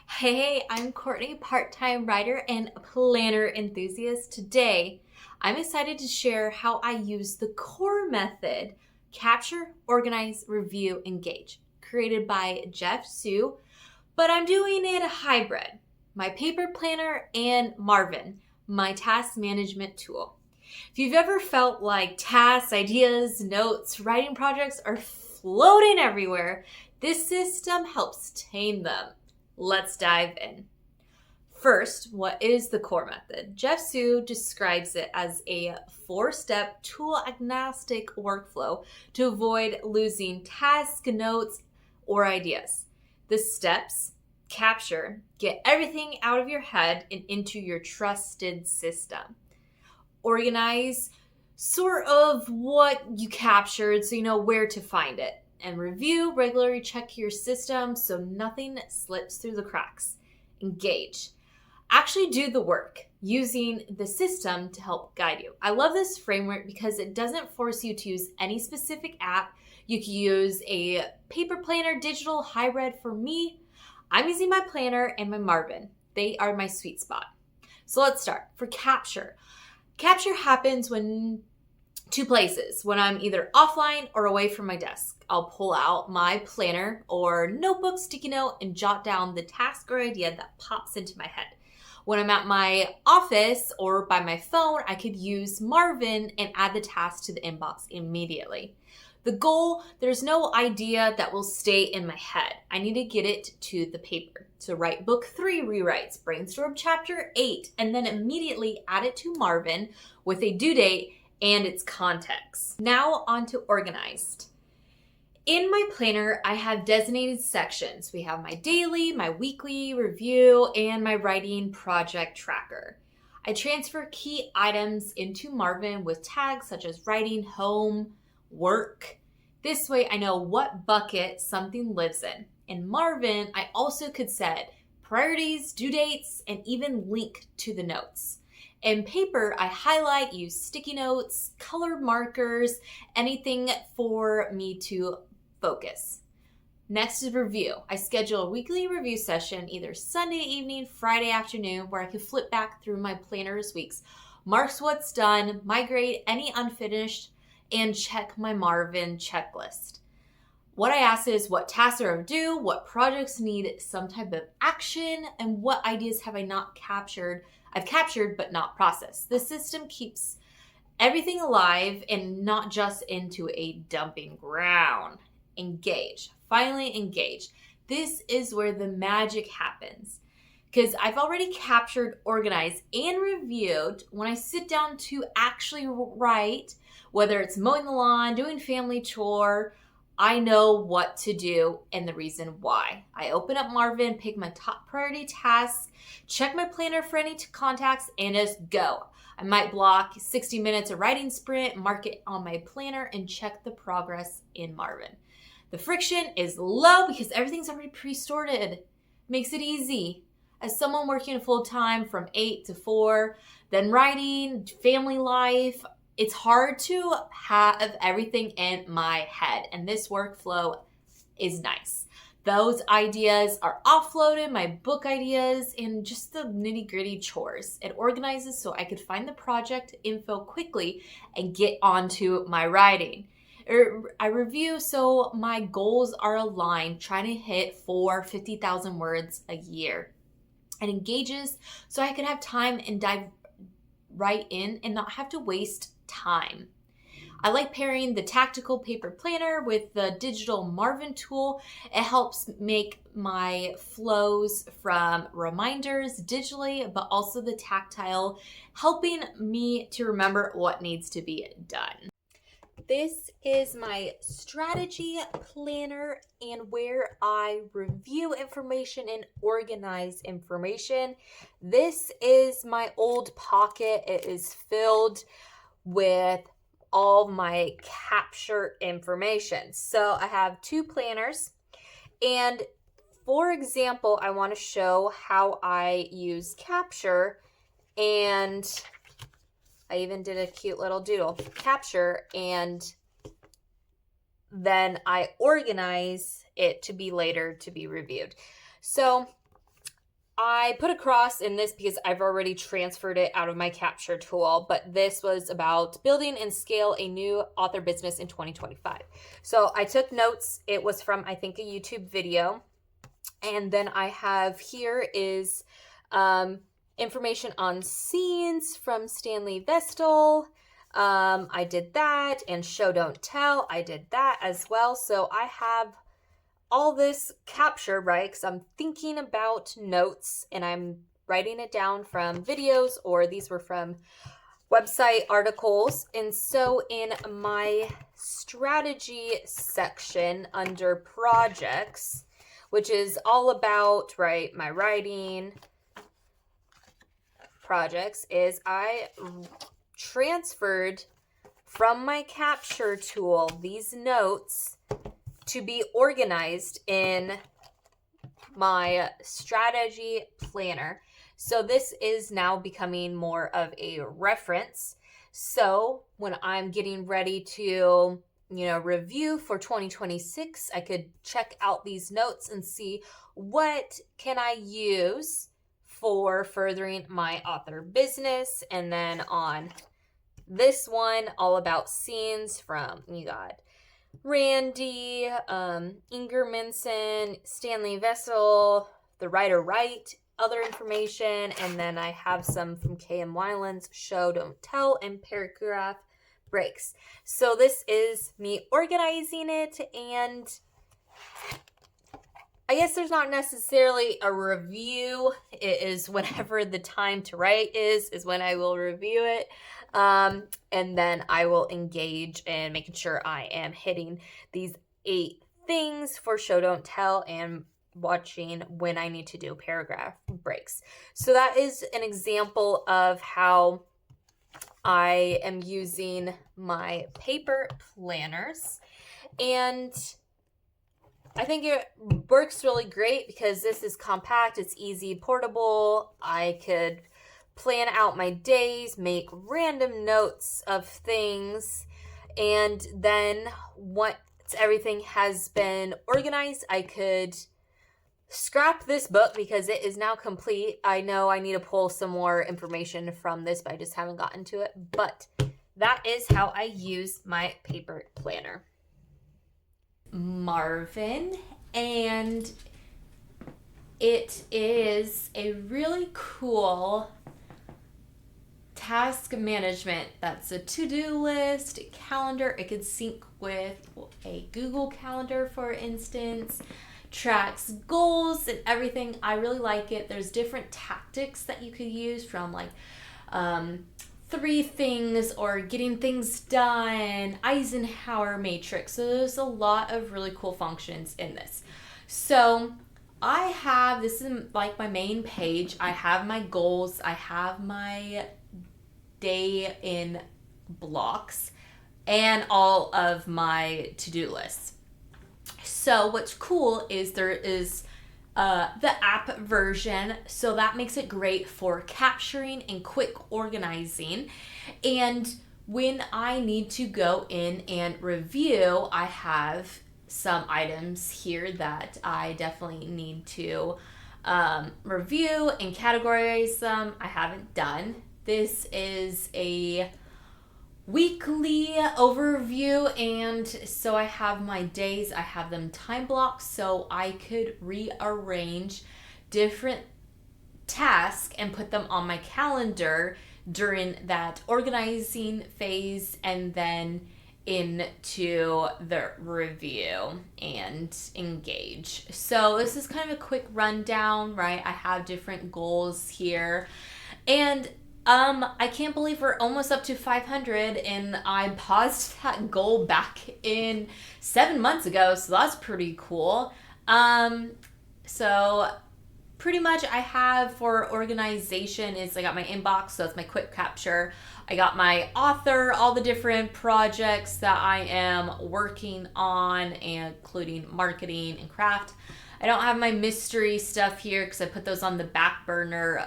Hey, I'm Courtney, part-time writer and planner enthusiast. Today, I'm excited to share how I use the CORE method, capture, organize, review, engage, created by Jeff Sue, but I'm doing it a hybrid, my paper planner and Marvin, my task management tool. If you've ever felt like tasks, ideas, notes, writing projects are floating everywhere, this system helps tame them. Let's dive in. First, what is the CORE method? Jeff Sue describes it as a four-step tool-agnostic workflow to avoid losing task notes or ideas. The steps: capture, get everything out of your head and into your trusted system. Organize, sort of what you captured so you know where to find it. And review, regularly check your system so nothing slips through the cracks. Engage, actually do the work using the system to help guide you. I love this framework because it doesn't force you to use any specific app. You can use a paper planner, digital, hybrid. For me, I'm using my planner and my Marvin. They are my sweet spot. So let's start. For capture. Capture happens when two places, when I'm either offline or away from my desk. I'll pull out my planner or notebook, sticky note, and jot down the task or idea that pops into my head. When I'm at my office or by my phone, I could use Marvin and add the task to the inbox immediately. The goal: there's no idea that will stay in my head. I need to get it to the paper. So write book 3 rewrites, brainstorm chapter 8, and then immediately add it to Marvin with a due date and its context. Now on to organized. In my planner, I have designated sections. We have my daily, my weekly review, and my writing project tracker. I transfer key items into Marvin with tags such as writing, home, work. This way I know what bucket something lives in. In Marvin, I also could set priorities, due dates, and even link to the notes. In paper, I highlight, use sticky notes, color markers, anything for me to focus. Next is review. I schedule a weekly review session, either Sunday evening, Friday afternoon, where I can flip back through my planner's weeks, marks what's done, migrate any unfinished, and check my Marvin checklist. What I ask is what tasks are due, what projects need some type of action, and what ideas have I've captured but not processed. The system keeps everything alive and not just into a dumping ground. Engage. Finally, engage. This is where the magic happens, because I've already captured, organized, and reviewed. When I sit down to actually write, whether it's mowing the lawn, doing family chore, I know what to do and the reason why. I open up Marvin, pick my top priority tasks, check my planner for any contacts, and just go. I might block 60 minutes of writing sprint, mark it on my planner, and check the progress in Marvin. The friction is low because everything's already pre-sorted. Makes it easy. As someone working full time from 8 to 4, then writing, family life, it's hard to have everything in my head, and this workflow is nice. Those ideas are offloaded, my book ideas, and just the nitty-gritty chores. It organizes so I could find the project info quickly and get onto my writing. I review so my goals are aligned, trying to hit 50,000 words a year. It engages so I can have time and dive right in and not have to waste time. I like pairing the tactical paper planner with the digital Marvin tool. It helps make my flows from reminders digitally, but also the tactile, helping me to remember what needs to be done. This is my strategy planner and where I review information and organize information. This is my old pocket. It is filled with all my capture information. So I have 2 planners, and for example, I want to show how I use capture, and I even did a cute little doodle. Capture, and then I organize it to be later to be reviewed. So I put a cross in this because I've already transferred it out of my capture tool, but this was about building and scale a new author business in 2025. So I took notes. It was from, I think, a YouTube video. And then I have here is information on scenes from Stanley Vestal. I did that, and show don't tell. I did that as well. So I have all this captured, right? Because I'm thinking about notes and I'm writing it down from videos, or these were from website articles. And so in my strategy section under projects, which is all about, right, my writing projects, is I transferred from my capture tool these notes to be organized in my strategy planner. So this is now becoming more of a reference. So when I'm getting ready to, review for 2026, I could check out these notes and see what can I use for furthering my author business. And then on this one, all about scenes from, you got Randy, Ingermanson, Stanley Vessel, the writer Wright, other information, and then I have some from K.M. Weiland's Show Don't Tell and Paragraph Breaks. So this is me organizing it, and I guess there's not necessarily a review. It is whenever the time to write is when I will review it. And then I will engage in making sure I am hitting these 8 things for Show Don't Tell and watching when I need to do paragraph breaks. So that is an example of how I am using my paper planners. And I think it works really great because this is compact, it's easy, portable. I could plan out my days, make random notes of things, and then once everything has been organized, I could scrap this book because it is now complete. I know I need to pull some more information from this, but I just haven't gotten to it. But that is how I use my paper planner. Marvin, and it is a really cool task management. That's a to-do list, a calendar. It could sync with a Google Calendar, for instance, tracks goals and everything. I really like it. There's different tactics that you could use, from like 3 things or getting things done, Eisenhower matrix. So there's a lot of really cool functions in this. So this is like my main page. I have my goals. I have my day in blocks and all of my to-do lists. So what's cool is there is the app version, so that makes it great for capturing and quick organizing. And when I need to go in and review, I have some items here that I definitely need to review and categorize them. I haven't done. This is a weekly overview, and so I have my days, I have them time blocked, so I could rearrange different tasks and put them on my calendar during that organizing phase, and then into the review and engage. So this is kind of a quick rundown, right? I have different goals here, and I can't believe we're almost up to 500, and I paused that goal back in 7 months ago, so that's pretty cool. So pretty much I have for organization is I got my inbox, so that's my quick capture. I got my author, all the different projects that I am working on, including marketing and craft. I don't have my mystery stuff here because I put those on the back burner,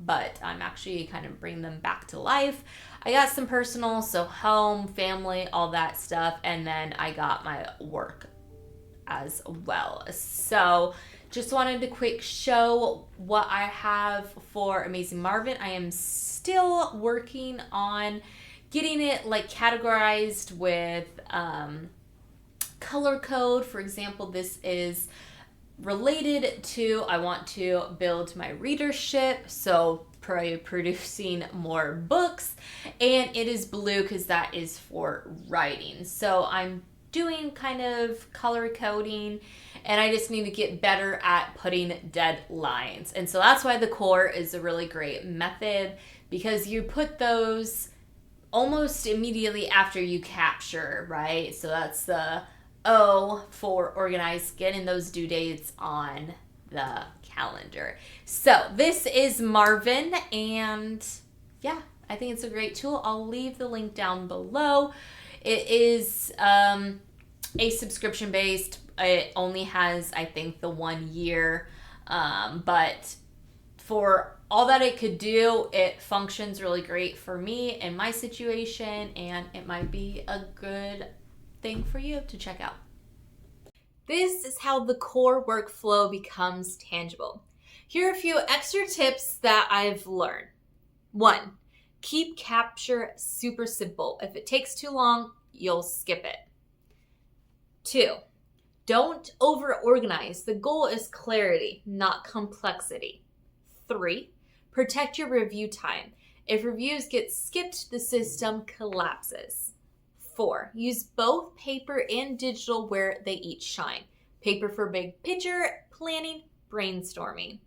but I'm actually kind of bringing them back to life. I got some personal, so home, family, all that stuff, and then I got my work as well. So just wanted to quick show what I have for Amazing Marvin. I am still working on getting it like categorized with color code. For example, this is related to, I want to build my readership, so producing more books, and it is blue because that is for writing. So I'm doing kind of color coding, and I just need to get better at putting deadlines. And so that's why the core is a really great method, because you put those almost immediately after you capture, right? So that's the O for organize, getting those due dates on the calendar. So this is Marvin, and yeah, I think it's a great tool. I'll leave the link down below. It is a subscription based. It only has, I think, the 1 year, but for all that it could do, it functions really great for me in my situation, and it might be a good thing for you to check out. This is how the core workflow becomes tangible. Here are a few extra tips that I've learned. 1, keep capture super simple. If it takes too long, you'll skip it. 2, don't over-organize. The goal is clarity, not complexity. 3, protect your review time. If reviews get skipped, the system collapses. 4, use both paper and digital where they each shine. Paper for big picture, planning, brainstorming.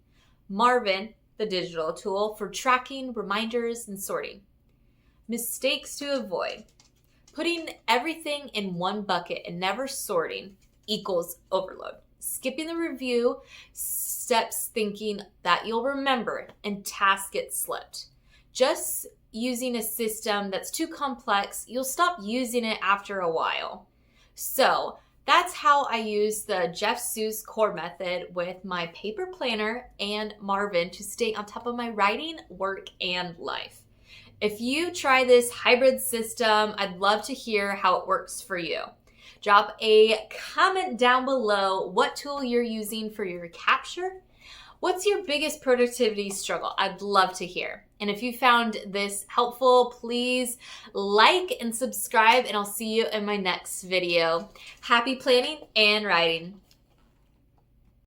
Marvin, the digital tool, for tracking, reminders, and sorting. Mistakes to avoid. Putting everything in one bucket and never sorting equals overload. Skipping the review steps, thinking that you'll remember, and tasks get slipped. Just using a system that's too complex, you'll stop using it after a while. So that's how I use the Jeff Seuss core method with my paper planner and Marvin to stay on top of my writing, work, and life. If you try this hybrid system, I'd love to hear how it works for you. Drop a comment down below what tool you're using for your capture. What's your biggest productivity struggle? I'd love to hear. And if you found this helpful, please like and subscribe, and I'll see you in my next video. Happy planning and writing.